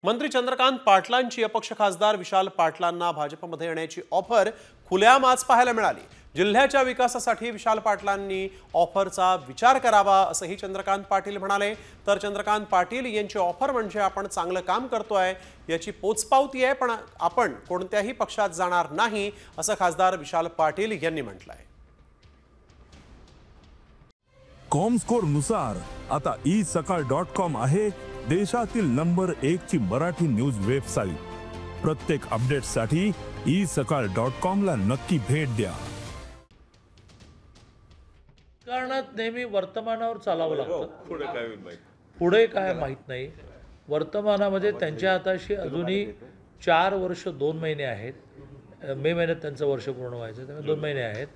मंत्री चंद्रकांत पाटलांची अपक्ष खासदार विशाल पाटलांना भाजपमध्ये येण्याची ऑफर खुल्याम आज पाहायला मिळाली। जिल्ह्याच्या विकासासाठी विशाल पाटलांनी ऑफरचा विचार करावा असंही चंद्रकांत पाटील म्हणाले। तर चंद्रकांत पाटील यांची ऑफर म्हणजे आपण चांगलं काम करतोय याची पोचपावती आहे, पण आपण कोणत्याही पक्षात जाणार नाही असं खासदार विशाल पाटील यांनी म्हटलंय। कॉमस्कोर नुसार आता isakal.com आहे देशातील नंबर 1 ची मराठी न्यूज वेबसाईट। प्रत्येक अपडेटसाठी isakal.com ला नक्की भेट द्या। कारणात नेहमी वर्तमानावर चालावं लागतं। पुढे काय माहित नाही। वर्तमानामध्ये त्यांच्या हाताशी अजूनही 4 वर्ष 2 महिने आहेत। मे महिन्यात त्यांचं वर्ष पूर्ण व्हायचं, त्यामुळे 2 महिने आहेत।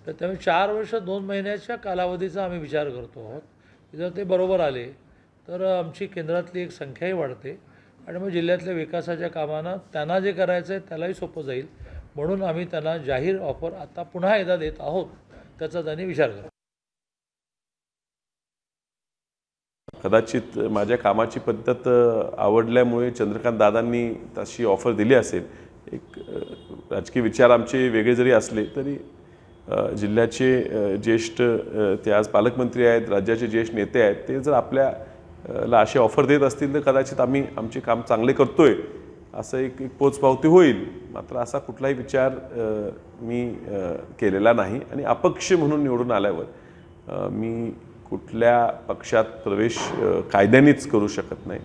तर त्यामुळे 4 वर्ष 2 महिन्याच्या कालावधीचा आम्ही विचार करतो आहोत। जर ते बरोबर आले तर आमची केंद्रातली एक संख्याही वाढते आणि मग जिल्ह्यातल्या विकासाच्या कामांना त्यांना जे करायचं आहे त्यालाही सोपं जाईल, म्हणून आम्ही त्यांना जाहीर ऑफर आता पुन्हा एकदा देत आहोत, त्याचा त्यांनी विचार करा। कदाचित माझ्या कामाची पद्धत आवडल्यामुळे चंद्रकांत दादांनी तशी ऑफर दिली असेल। एक राजकीय विचार आमचे वेगळे जरी असले तरी जिल्ह्याचे ज्येष्ठ ते आज पालकमंत्री आहेत, राज्याचे ज्येष्ठ नेते आहेत, ते जर आपल्याला अशी ऑफर देत असतील तर कदाचित आम्ही आमचे काम चांगले करतोय असं एक पोचपावती होईल। मात्र असा कुठलाही विचार मी केलेला नाही आणि अपक्ष म्हणून निवडून आल्यावर मी कुठल्या पक्षात प्रवेश कायद्यानेच करू शकत नाही।